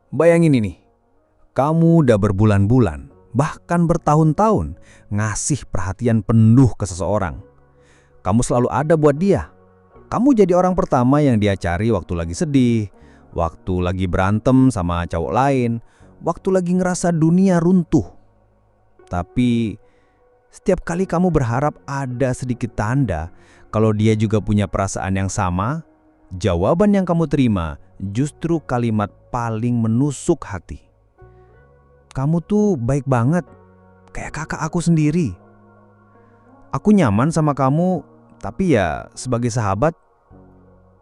Bayangin ini, kamu udah berbulan-bulan, bahkan bertahun-tahun ngasih perhatian penuh ke seseorang. Kamu selalu ada buat dia. Kamu jadi orang pertama yang dia cari waktu lagi sedih, waktu lagi berantem sama cowok lain, waktu lagi ngerasa dunia runtuh. Tapi setiap kali kamu berharap ada sedikit tanda kalau dia juga punya perasaan yang sama, jawaban yang kamu terima justru kalimat paling menusuk hati. Kamu tuh baik banget, kayak kakak aku sendiri. Aku nyaman sama kamu, tapi ya sebagai sahabat.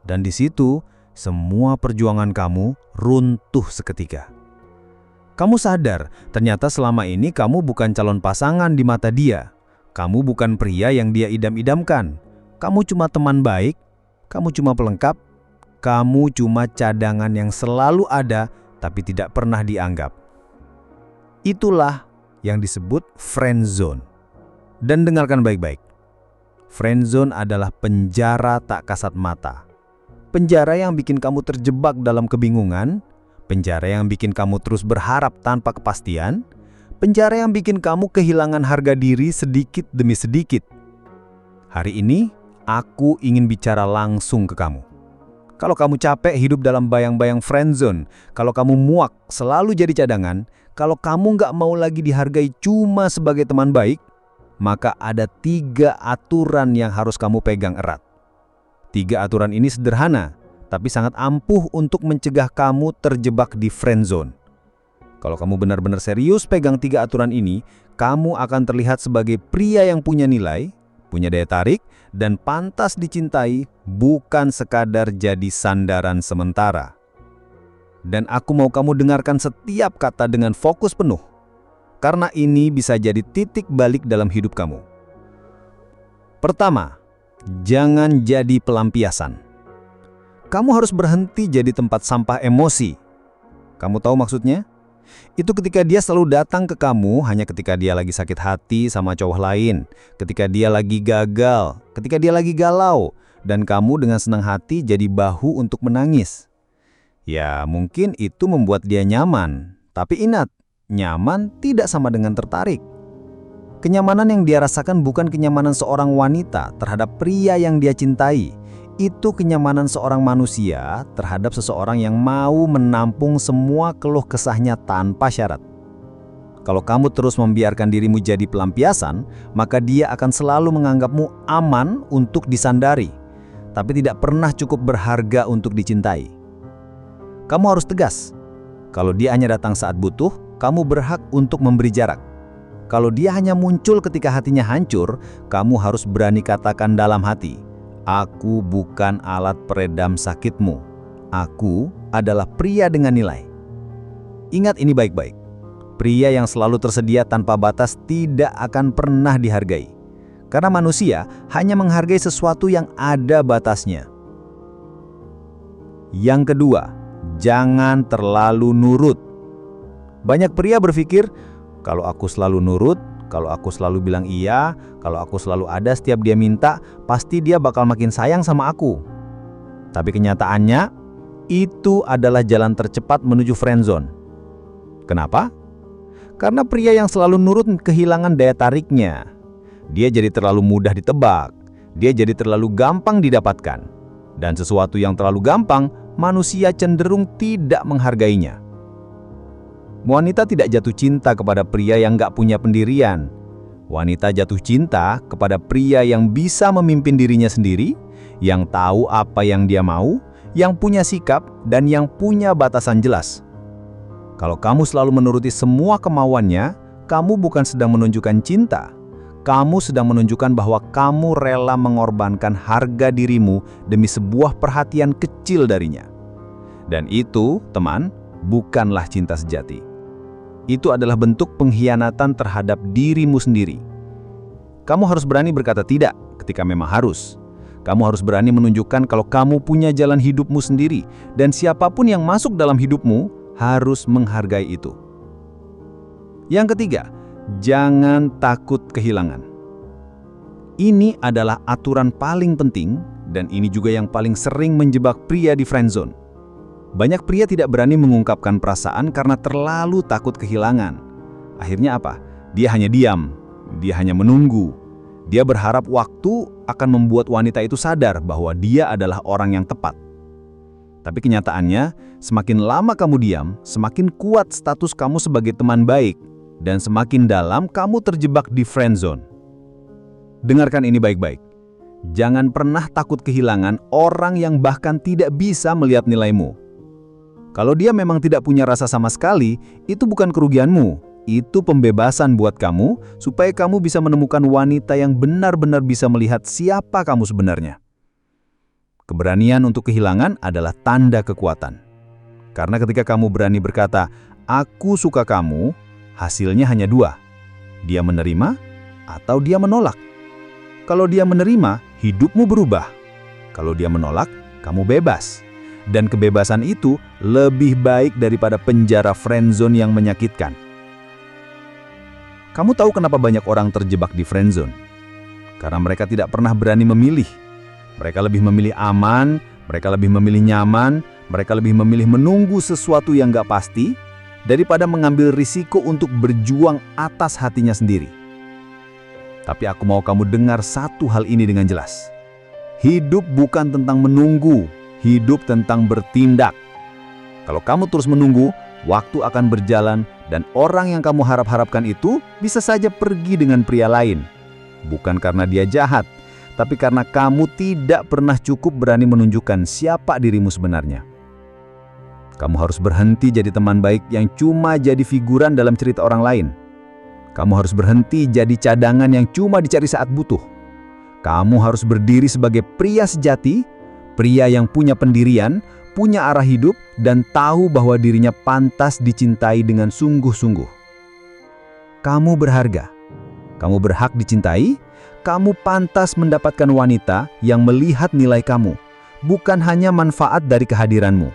Dan di situ, semua perjuangan kamu runtuh seketika. Kamu sadar, ternyata selama ini kamu bukan calon pasangan di mata dia. Kamu bukan pria yang dia idam-idamkan. Kamu cuma teman baik, kamu cuma pelengkap, kamu cuma cadangan yang selalu ada tapi tidak pernah dianggap. Itulah yang disebut friend zone. Dan dengarkan baik-baik. Friend zone adalah penjara tak kasat mata. Penjara yang bikin kamu terjebak dalam kebingungan, penjara yang bikin kamu terus berharap tanpa kepastian, penjara yang bikin kamu kehilangan harga diri sedikit demi sedikit. Hari ini, aku ingin bicara langsung ke kamu. Kalau kamu capek hidup dalam bayang-bayang friendzone, kalau kamu muak selalu jadi cadangan, kalau kamu nggak mau lagi dihargai cuma sebagai teman baik, maka ada 3 aturan yang harus kamu pegang erat. 3 aturan ini sederhana, tapi sangat ampuh untuk mencegah kamu terjebak di friendzone. Kalau kamu benar-benar serius pegang 3 aturan ini, kamu akan terlihat sebagai pria yang punya nilai, punya daya tarik, dan pantas dicintai, bukan sekadar jadi sandaran sementara. Dan aku mau kamu dengarkan setiap kata dengan fokus penuh, karena ini bisa jadi titik balik dalam hidup kamu. Pertama, jangan jadi pelampiasan. Kamu harus berhenti jadi tempat sampah emosi. Kamu tahu maksudnya? Itu ketika dia selalu datang ke kamu hanya ketika dia lagi sakit hati sama cowok lain, ketika dia lagi gagal, ketika dia lagi galau, dan kamu dengan senang hati jadi bahu untuk menangis. Ya, mungkin itu membuat dia nyaman, tapi ingat, nyaman tidak sama dengan tertarik. Kenyamanan yang dia rasakan bukan kenyamanan seorang wanita terhadap pria yang dia cintai. Itu kenyamanan seorang manusia terhadap seseorang yang mau menampung semua keluh kesahnya tanpa syarat. Kalau kamu terus membiarkan dirimu jadi pelampiasan, maka dia akan selalu menganggapmu aman untuk disandari, tapi tidak pernah cukup berharga untuk dicintai. Kamu harus tegas. Kalau dia hanya datang saat butuh, kamu berhak untuk memberi jarak. Kalau dia hanya muncul ketika hatinya hancur, kamu harus berani katakan dalam hati, "Aku bukan alat peredam sakitmu. Aku adalah pria dengan nilai." Ingat ini baik-baik. Pria yang selalu tersedia tanpa batas tidak akan pernah dihargai. Karena manusia hanya menghargai sesuatu yang ada batasnya. Yang kedua, jangan terlalu nurut. Banyak pria berpikir, kalau aku selalu nurut, kalau aku selalu bilang iya, kalau aku selalu ada setiap dia minta, pasti dia bakal makin sayang sama aku. Tapi kenyataannya, itu adalah jalan tercepat menuju friendzone. Kenapa? Karena pria yang selalu nurut kehilangan daya tariknya. Dia jadi terlalu mudah ditebak, dia jadi terlalu gampang didapatkan. Dan sesuatu yang terlalu gampang, manusia cenderung tidak menghargainya. Wanita tidak jatuh cinta kepada pria yang gak punya pendirian. Wanita jatuh cinta kepada pria yang bisa memimpin dirinya sendiri, yang tahu apa yang dia mau, yang punya sikap, dan yang punya batasan jelas. Kalau kamu selalu menuruti semua kemauannya, kamu bukan sedang menunjukkan cinta. Kamu sedang menunjukkan bahwa kamu rela mengorbankan harga dirimu demi sebuah perhatian kecil darinya. Dan itu, teman, bukanlah cinta sejati. Itu adalah bentuk pengkhianatan terhadap dirimu sendiri. Kamu harus berani berkata tidak ketika memang harus. Kamu harus berani menunjukkan kalau kamu punya jalan hidupmu sendiri, dan siapapun yang masuk dalam hidupmu harus menghargai itu. Yang ketiga, jangan takut kehilangan. Ini adalah aturan paling penting, dan ini juga yang paling sering menjebak pria di friendzone. Banyak pria tidak berani mengungkapkan perasaan karena terlalu takut kehilangan. Akhirnya apa? Dia hanya diam, dia hanya menunggu. Dia berharap waktu akan membuat wanita itu sadar bahwa dia adalah orang yang tepat. Tapi kenyataannya, semakin lama kamu diam, semakin kuat status kamu sebagai teman baik, dan semakin dalam kamu terjebak di friend zone. Dengarkan ini baik-baik. Jangan pernah takut kehilangan orang yang bahkan tidak bisa melihat nilaimu. Kalau dia memang tidak punya rasa sama sekali, itu bukan kerugianmu. Itu pembebasan buat kamu, supaya kamu bisa menemukan wanita yang benar-benar bisa melihat siapa kamu sebenarnya. Keberanian untuk kehilangan adalah tanda kekuatan. Karena ketika kamu berani berkata, "Aku suka kamu," hasilnya hanya dua. Dia menerima atau dia menolak. Kalau dia menerima, hidupmu berubah. Kalau dia menolak, kamu bebas. Dan kebebasan itu lebih baik daripada penjara friendzone yang menyakitkan. Kamu tahu kenapa banyak orang terjebak di friendzone? Karena mereka tidak pernah berani memilih. Mereka lebih memilih aman, mereka lebih memilih nyaman, mereka lebih memilih menunggu sesuatu yang gak pasti, daripada mengambil risiko untuk berjuang atas hatinya sendiri. Tapi aku mau kamu dengar satu hal ini dengan jelas. Hidup bukan tentang menunggu, hidup tentang bertindak. Kalau kamu terus menunggu, waktu akan berjalan dan orang yang kamu harap-harapkan itu bisa saja pergi dengan pria lain. Bukan karena dia jahat, tapi karena kamu tidak pernah cukup berani menunjukkan siapa dirimu sebenarnya. Kamu harus berhenti jadi teman baik yang cuma jadi figuran dalam cerita orang lain. Kamu harus berhenti jadi cadangan yang cuma dicari saat butuh. Kamu harus berdiri sebagai pria sejati, pria yang punya pendirian, punya arah hidup, dan tahu bahwa dirinya pantas dicintai dengan sungguh-sungguh. Kamu berharga, kamu berhak dicintai, kamu pantas mendapatkan wanita yang melihat nilai kamu, bukan hanya manfaat dari kehadiranmu.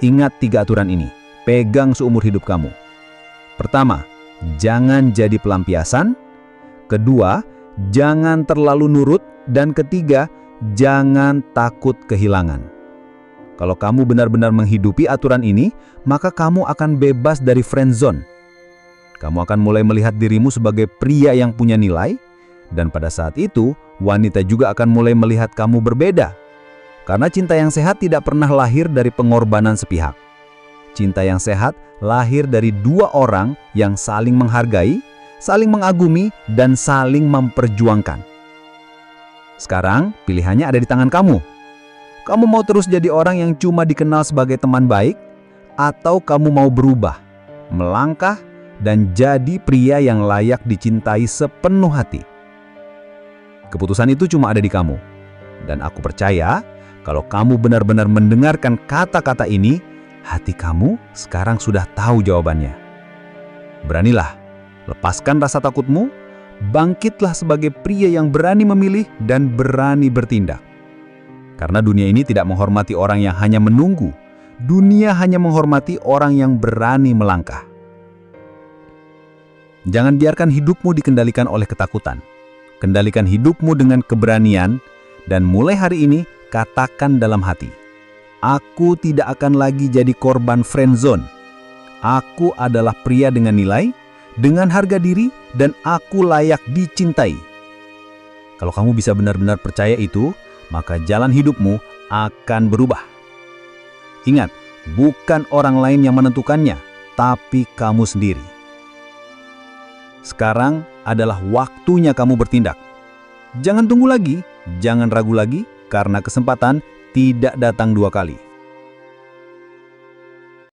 Ingat 3 aturan ini, pegang seumur hidup kamu. Pertama, jangan jadi pelampiasan. Kedua, jangan terlalu nurut. Dan ketiga, jangan takut kehilangan. Kalau kamu benar-benar menghidupi aturan ini, maka kamu akan bebas dari friend zone. Kamu akan mulai melihat dirimu sebagai pria yang punya nilai, dan pada saat itu, wanita juga akan mulai melihat kamu berbeda. Karena cinta yang sehat tidak pernah lahir dari pengorbanan sepihak. Cinta yang sehat lahir dari 2 orang yang saling menghargai, saling mengagumi, dan saling memperjuangkan. Sekarang, pilihannya ada di tangan kamu. Kamu mau terus jadi orang yang cuma dikenal sebagai teman baik, atau kamu mau berubah, melangkah, dan jadi pria yang layak dicintai sepenuh hati? Keputusan itu cuma ada di kamu. Dan aku percaya, kalau kamu benar-benar mendengarkan kata-kata ini, hati kamu sekarang sudah tahu jawabannya. Beranilah, lepaskan rasa takutmu, bangkitlah sebagai pria yang berani memilih dan berani bertindak. Karena dunia ini tidak menghormati orang yang hanya menunggu, dunia hanya menghormati orang yang berani melangkah. Jangan biarkan hidupmu dikendalikan oleh ketakutan. Kendalikan hidupmu dengan keberanian, dan mulai hari ini, katakan dalam hati, aku tidak akan lagi jadi korban friendzone. Aku adalah pria dengan nilai, dengan harga diri, dan aku layak dicintai. Kalau kamu bisa benar-benar percaya itu, maka jalan hidupmu akan berubah. Ingat, bukan orang lain yang menentukannya, tapi kamu sendiri. Sekarang adalah waktunya kamu bertindak. Jangan tunggu lagi, jangan ragu lagi, karena kesempatan tidak datang 2 kali.